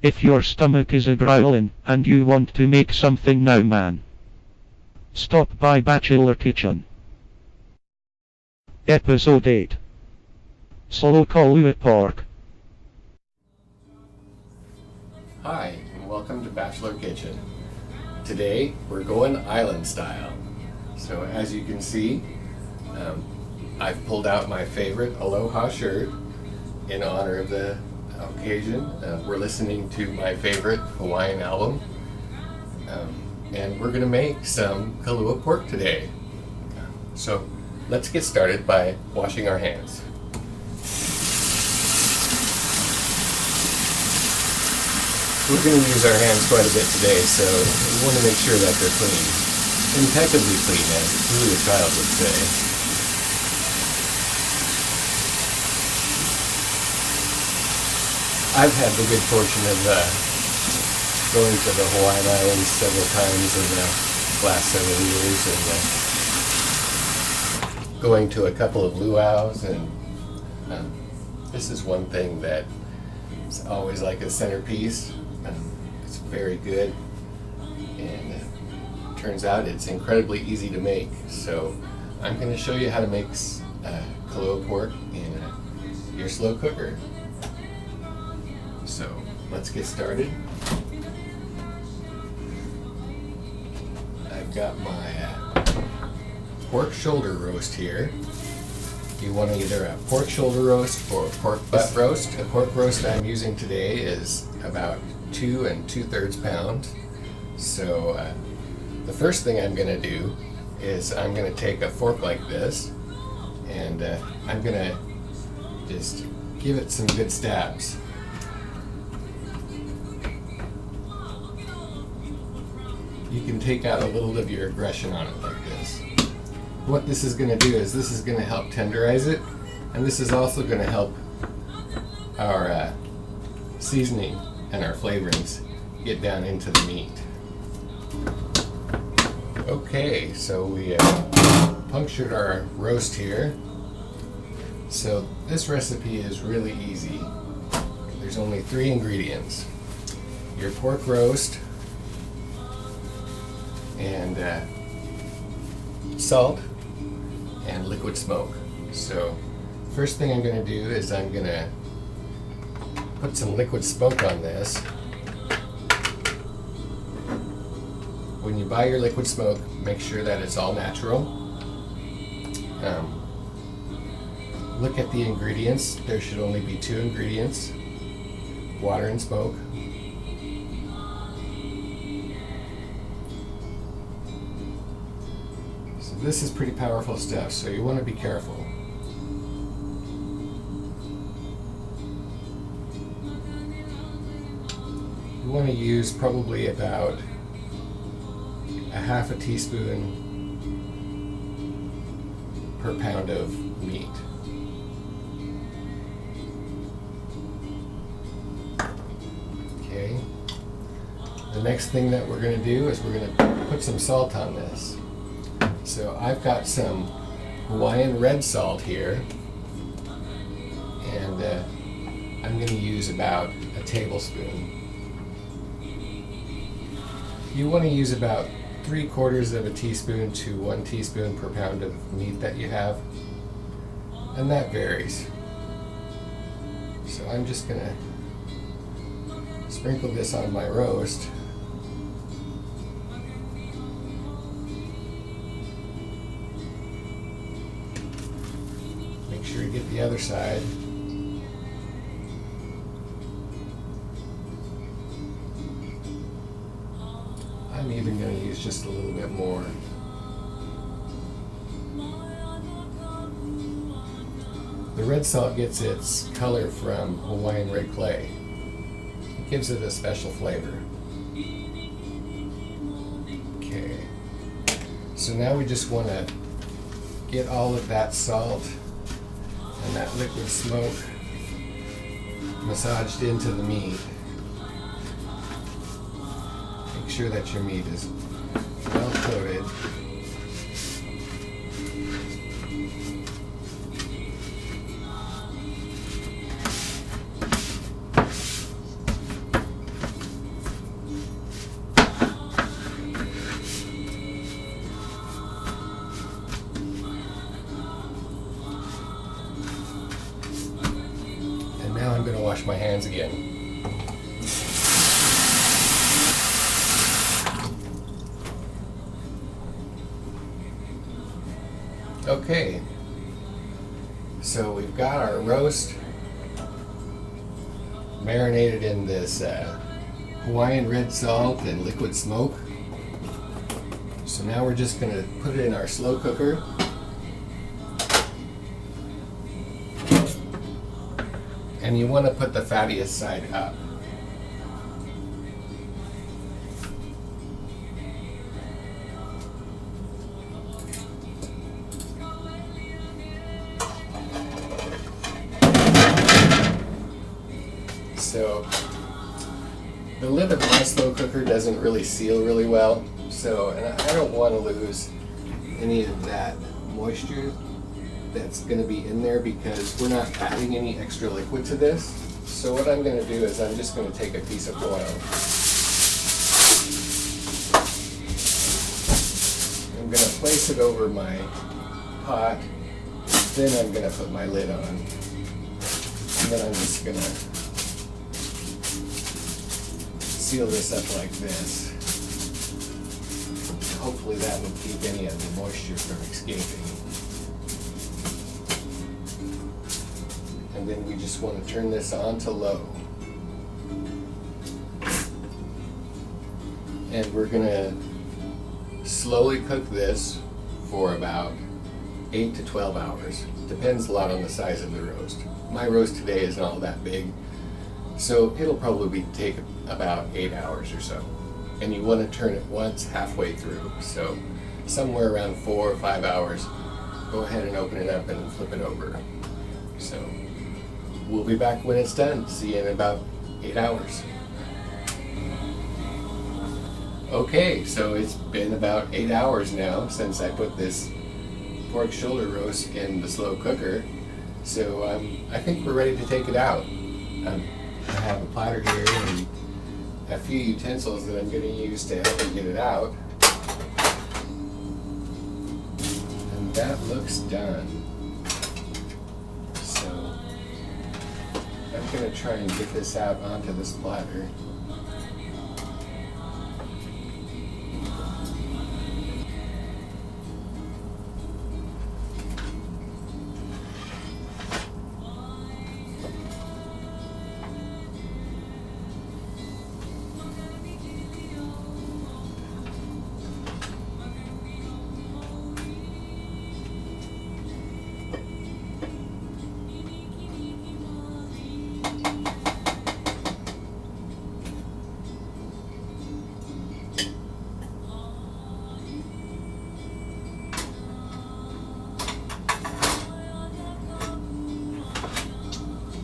If your stomach is a-growlin' and you want to make something now, man, stop by Bachelor Kitchen. Episode 8. Slow Kalua Pork. Hi, and welcome to Bachelor Kitchen. Today, we're going island style. So as you can see, I've pulled out my favorite Aloha shirt in honor of the occasion. We're listening to my favorite Hawaiian album, and we're going to make some Kalua Pork today. So let's get started by washing our hands. We're going to use our hands quite a bit today, so we want to make sure that they're clean. Impeccably clean, as Julia Child would say. I've had the good fortune of going to the Hawaiian Islands several times in the last several years, and going to a couple of luau's, and this is one thing that is always like a centerpiece. It's very good, and turns out it's incredibly easy to make. So I'm going to show you how to make Kalua pork in your slow cooker. So let's get started. I've got my pork shoulder roast here. You want either a pork shoulder roast or a pork butt roast. The pork roast I'm using today is about 2 2/3 pounds. So the first thing I'm going to do is I'm going to take a fork like this, and I'm going to just give it some good stabs. You can take out a little of your aggression on it like this. What this is going to do is this is going to help tenderize it, and this is also going to help our seasoning and our flavorings get down into the meat. Okay, so we punctured our roast here. So this recipe is really easy. There's only 3 ingredients: your pork roast, and salt, and liquid smoke. So first thing I'm going to do is I'm going to put some liquid smoke on this. When you buy your liquid smoke, make sure that it's all natural. Look at the ingredients. There should only be 2 ingredients: water and smoke. This is pretty powerful stuff, so you want to be careful. You want to use probably about a half a teaspoon per pound of meat. Okay. The next thing that we're going to do is we're going to put some salt on this. So I've got some Hawaiian red salt here, and I'm going to use about a tablespoon. You want to use about 3/4 of a teaspoon to 1 teaspoon per pound of meat that you have, and that varies. So I'm just going to sprinkle this on my roast. Make sure you get the other side. I'm even going to use just a little bit more. The red salt gets its color from Hawaiian red clay. It gives it a special flavor. Okay, so now we just want to get all of that salt and that liquid smoke massaged into the meat. Make sure that your meat is well coated. wash my hands again. Okay, so we've got our roast marinated in this Hawaiian red salt and liquid smoke. So now we're just going to put it in our slow cooker. And you want to put the fattiest side up. So the lid of my slow cooker doesn't really seal really well, and I don't want to lose any of that moisture that's going to be in there because we're not adding any extra liquid to this. So what I'm going to do is I'm just going to take a piece of oil. I'm going to place it over my pot, then I'm going to put my lid on, and then I'm just going to seal this up like this. Hopefully that will keep any of the moisture from escaping. And then we just want to turn this on to low. And we're going to slowly cook this for about 8 to 12 hours. Depends a lot on the size of the roast. My roast today isn't all that big, so it'll probably take about 8 hours or so. And you want to turn it once halfway through. So somewhere around 4 or 5 hours, go ahead and open it up and flip it over. So we'll be back when it's done. See you in about 8 hours. Okay, so it's been about 8 hours now since I put this pork shoulder roast in the slow cooker. So I think we're ready to take it out. I have a platter here and a few utensils that I'm going to use to help me get it out. And that looks done. So I'm going to try and get this out onto this platter.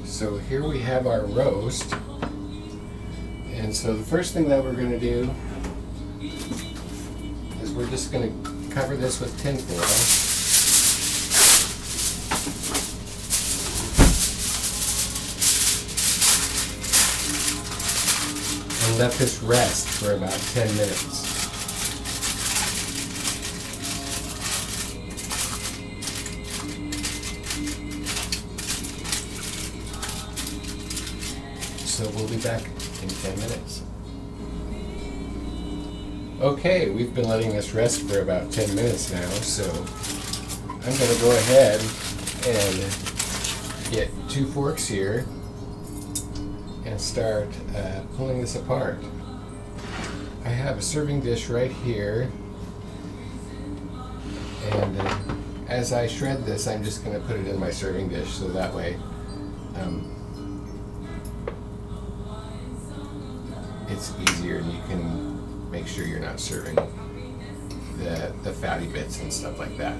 So here we have our roast. And so the first thing that we're going to do is we're just going to cover this with tin foil. And let this rest for about 10 minutes. So we'll be back in 10 minutes. Okay, we've been letting this rest for about 10 minutes now, so I'm going to go ahead and get 2 forks here and start pulling this apart. I have a serving dish right here, and as I shred this, I'm just going to put it in my serving dish so that way it's easier and you can make sure you're not serving the fatty bits and stuff like that.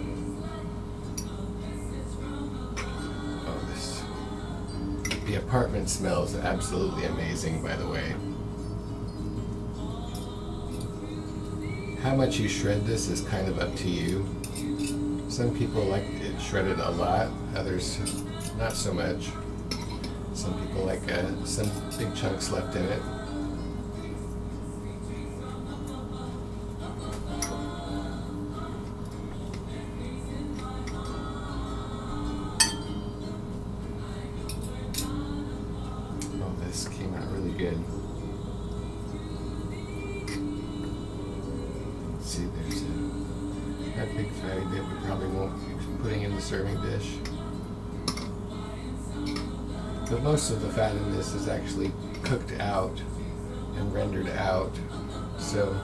The apartment smells absolutely amazing, by the way. How much you shred this is kind of up to you. Some people like it shredded a lot, others not so much. Some people like some big chunks left in it. that big fatty bit we probably won't be putting in the serving dish. But most of the fat in this is actually cooked out and rendered out. So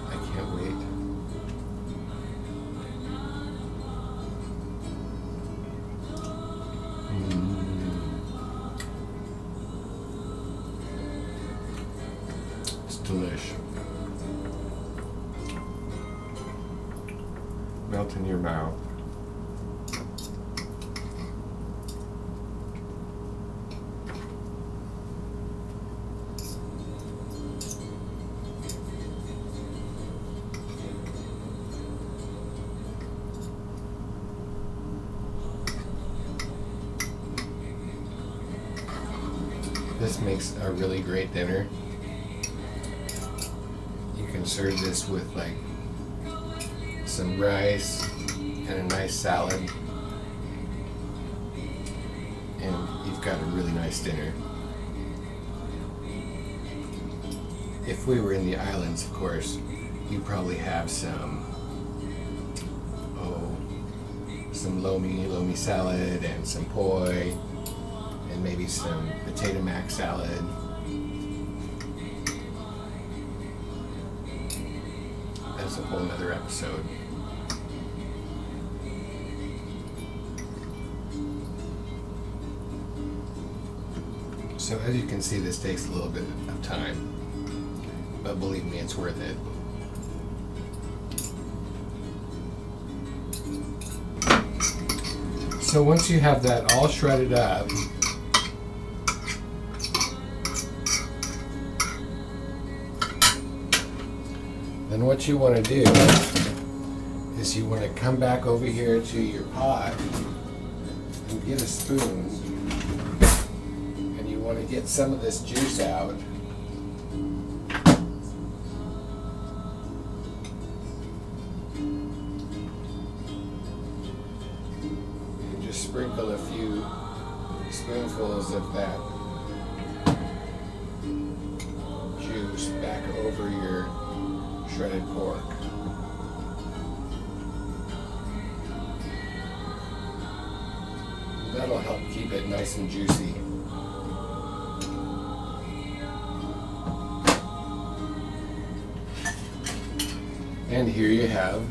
I can't wait. It's delish. Melt in your mouth. This makes a really great dinner. You can serve this with like some rice and a nice salad, and you've got a really nice dinner. If we were in the islands, of course, you'd probably have some lomi salad and some poi, and maybe some potato mac salad. That's a whole nother episode. So as you can see, this takes a little bit of time, but believe me, it's worth it. So once you have that all shredded up, then what you want to do is you want to come back over here to your pot and get a spoon, and you want to get some of this juice out. And just sprinkle a few spoonfuls of that juice back over your shredded pork. That'll help keep it nice and juicy. And here you have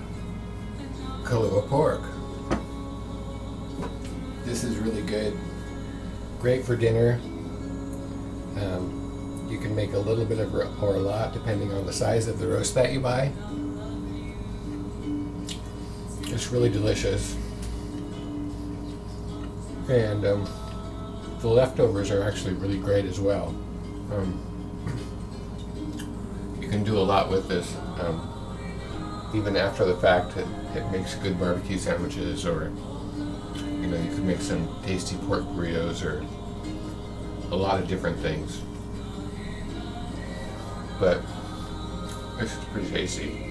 Kalua pork. This is really good. Great for dinner. You can make a little bit of or a lot depending on the size of the roast that you buy. It's really delicious. And the leftovers are actually really great as well. You can do a lot with this. Even after the fact, it makes good barbecue sandwiches, or you can make some tasty pork burritos, or a lot of different things. But it's pretty tasty.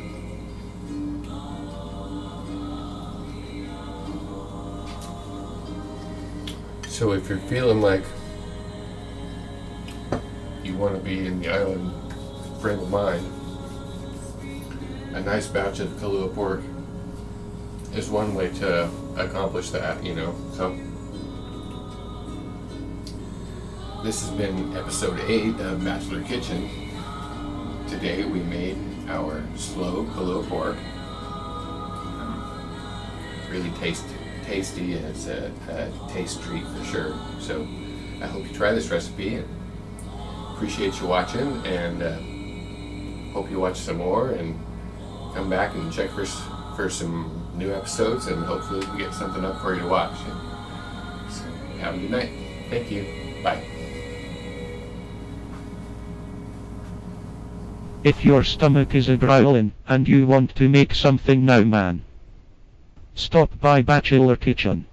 So if you're feeling like you want to be in the island frame of mind, a nice batch of Kalua pork is one way to accomplish that, So this has been episode 8 of Bachelor Kitchen. Today we made our slow Kalua pork. Really tasty, and it's a taste treat for sure. So I hope you try this recipe, and appreciate you watching, and hope you watch some more and come back and check for some new episodes, and hopefully we get something up for you to watch. So have a good night. Thank you. Bye. If your stomach is a-growlin' and you want to make something now, man, stop by Bachelor Kitchen.